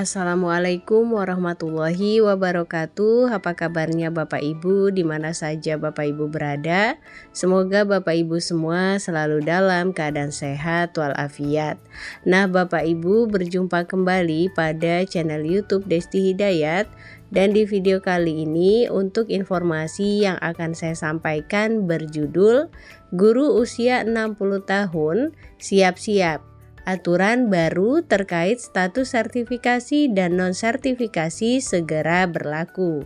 Assalamualaikum warahmatullahi wabarakatuh. Apa kabarnya Bapak Ibu di mana saja Bapak Ibu berada? Semoga Bapak Ibu semua selalu dalam keadaan sehat walafiat. Nah, Bapak Ibu berjumpa kembali pada channel YouTube Desti Hidayat. Dan di video kali ini untuk informasi yang akan saya sampaikan berjudul Guru usia 60 tahun siap-siap. Aturan baru terkait status sertifikasi dan non-sertifikasi segera berlaku.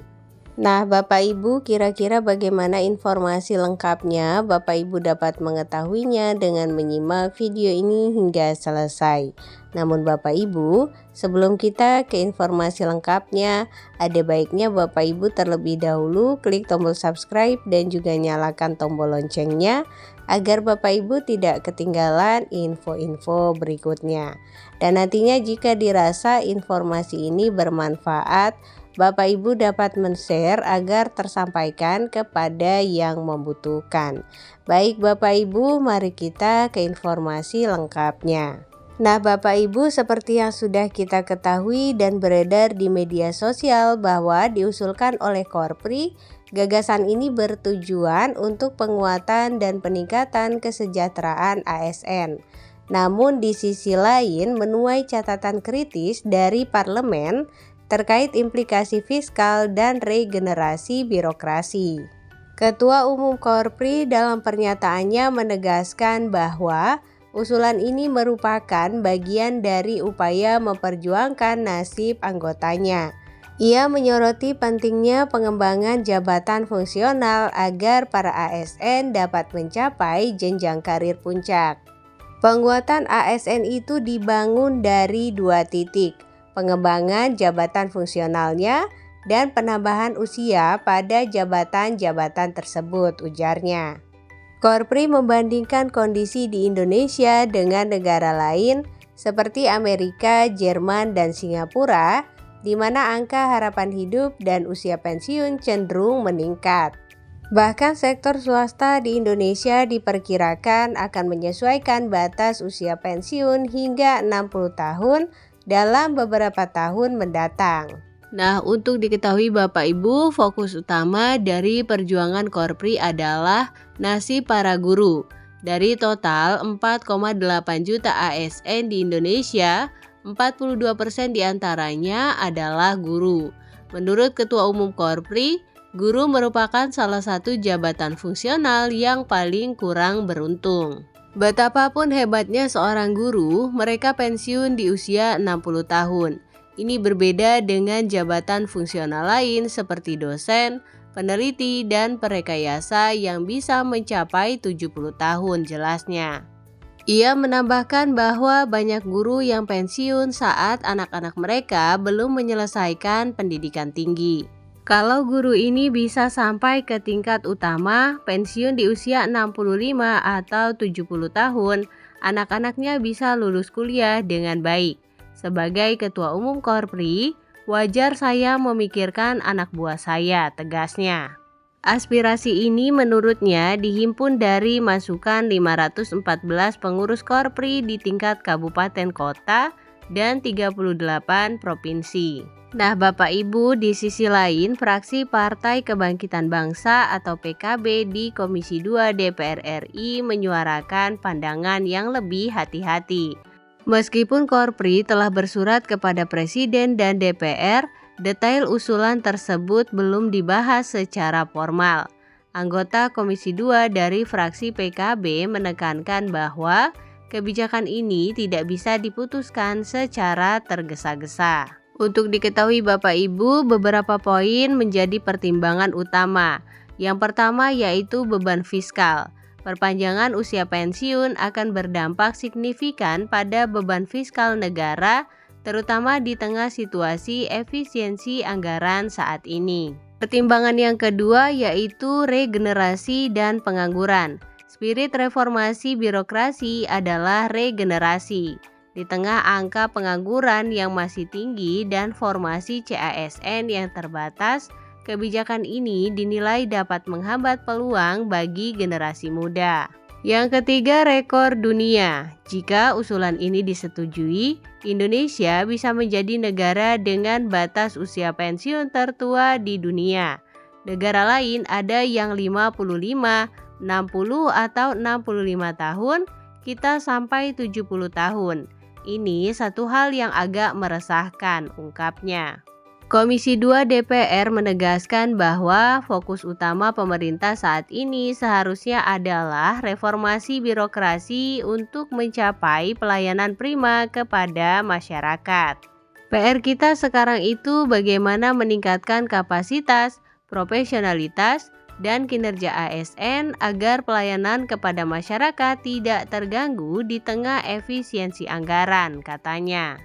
Nah, Bapak Ibu, kira-kira bagaimana informasi lengkapnya? Bapak Ibu dapat mengetahuinya dengan menyimak video ini hingga selesai. Namun Bapak Ibu, sebelum kita ke informasi lengkapnya, ada baiknya Bapak Ibu terlebih dahulu klik tombol subscribe dan juga nyalakan tombol loncengnya agar Bapak Ibu tidak ketinggalan info-info berikutnya. Dan nantinya jika dirasa informasi ini bermanfaat, Bapak Ibu dapat men-share agar tersampaikan kepada yang membutuhkan. Baik Bapak Ibu, mari kita ke informasi lengkapnya. Nah Bapak Ibu, seperti yang sudah kita ketahui dan beredar di media sosial bahwa diusulkan oleh Korpri, gagasan ini bertujuan untuk penguatan dan peningkatan kesejahteraan ASN. Namun di sisi lain menuai catatan kritis dari parlemen terkait implikasi fiskal dan regenerasi birokrasi. Ketua Umum Korpri dalam pernyataannya menegaskan bahwa usulan ini merupakan bagian dari upaya memperjuangkan nasib anggotanya. Ia menyoroti pentingnya pengembangan jabatan fungsional agar para ASN dapat mencapai jenjang karir puncak. Penguatan ASN itu dibangun dari dua titik, pengembangan jabatan fungsionalnya dan penambahan usia pada jabatan-jabatan tersebut, ujarnya. Korpri membandingkan kondisi di Indonesia dengan negara lain seperti Amerika, Jerman, dan Singapura, di mana angka harapan hidup dan usia pensiun cenderung meningkat. Bahkan sektor swasta di Indonesia diperkirakan akan menyesuaikan batas usia pensiun hingga 60 tahun dalam beberapa tahun mendatang. Nah, untuk diketahui Bapak Ibu, fokus utama dari perjuangan Korpri adalah nasib para guru. Dari total 4,8 juta ASN di Indonesia, 42% diantaranya adalah guru. Menurut Ketua Umum Korpri, guru merupakan salah satu jabatan fungsional yang paling kurang beruntung. Betapapun hebatnya seorang guru, mereka pensiun di usia 60 tahun. Ini berbeda dengan jabatan fungsional lain seperti dosen, peneliti, dan perekayasa yang bisa mencapai 70 tahun jelasnya. Ia menambahkan bahwa banyak guru yang pensiun saat anak-anak mereka belum menyelesaikan pendidikan tinggi. Kalau guru ini bisa sampai ke tingkat utama, pensiun di usia 65 atau 70 tahun, anak-anaknya bisa lulus kuliah dengan baik. Sebagai Ketua Umum Korpri, wajar saya memikirkan anak buah saya, tegasnya. Aspirasi ini menurutnya dihimpun dari masukan 514 pengurus Korpri di tingkat kabupaten kota dan 38 provinsi. Nah Bapak Ibu, di sisi lain fraksi Partai Kebangkitan Bangsa atau PKB di Komisi 2 DPR RI menyuarakan pandangan yang lebih hati-hati. Meskipun Korpri telah bersurat kepada Presiden dan DPR, detail usulan tersebut belum dibahas secara formal. Anggota Komisi 2 dari fraksi PKB menekankan bahwa kebijakan ini tidak bisa diputuskan secara tergesa-gesa. Untuk diketahui Bapak Ibu, beberapa poin menjadi pertimbangan utama. Yang pertama yaitu beban fiskal. Perpanjangan usia pensiun akan berdampak signifikan pada beban fiskal negara, terutama di tengah situasi efisiensi anggaran saat ini. Pertimbangan yang kedua yaitu regenerasi dan pengangguran. Spirit reformasi birokrasi adalah regenerasi. Di tengah angka pengangguran yang masih tinggi dan formasi CASN yang terbatas, kebijakan ini dinilai dapat menghambat peluang bagi generasi muda. Yang ketiga, rekor dunia. Jika usulan ini disetujui, Indonesia bisa menjadi negara dengan batas usia pensiun tertua di dunia. Negara lain ada yang 55, 60 atau 65 tahun, kita sampai 70 tahun. Ini satu hal yang agak meresahkan, ungkapnya. Komisi 2 DPR menegaskan bahwa fokus utama pemerintah saat ini seharusnya adalah reformasi birokrasi untuk mencapai pelayanan prima kepada masyarakat. PR kita sekarang itu bagaimana meningkatkan kapasitas, profesionalitas, dan kinerja ASN agar pelayanan kepada masyarakat tidak terganggu di tengah efisiensi anggaran, katanya.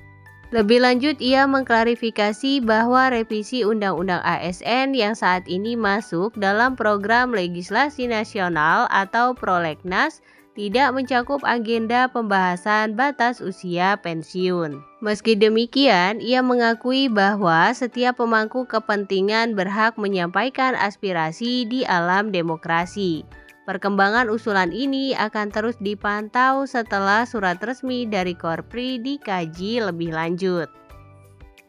Lebih lanjut, ia mengklarifikasi bahwa revisi Undang-Undang ASN yang saat ini masuk dalam program legislasi nasional atau prolegnas tidak mencakup agenda pembahasan batas usia pensiun. Meski demikian, ia mengakui bahwa setiap pemangku kepentingan berhak menyampaikan aspirasi di alam demokrasi. Perkembangan usulan ini akan terus dipantau setelah surat resmi dari Korpri dikaji lebih lanjut.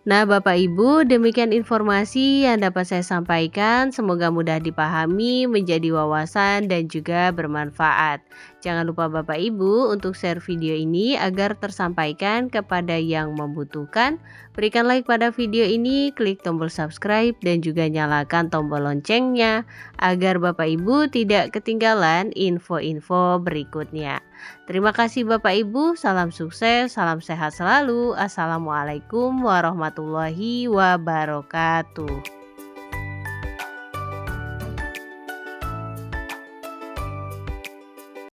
Nah, Bapak Ibu, demikian informasi yang dapat saya sampaikan. Semoga mudah dipahami, menjadi wawasan, dan juga bermanfaat. Jangan lupa Bapak Ibu untuk share video ini agar tersampaikan kepada yang membutuhkan. Berikan like pada video ini, klik tombol subscribe, dan juga nyalakan tombol loncengnya agar Bapak Ibu tidak ketinggalan info-info berikutnya. Terima kasih Bapak Ibu, salam sukses, salam sehat selalu. Assalamualaikum warahmatullahi wabarakatuh.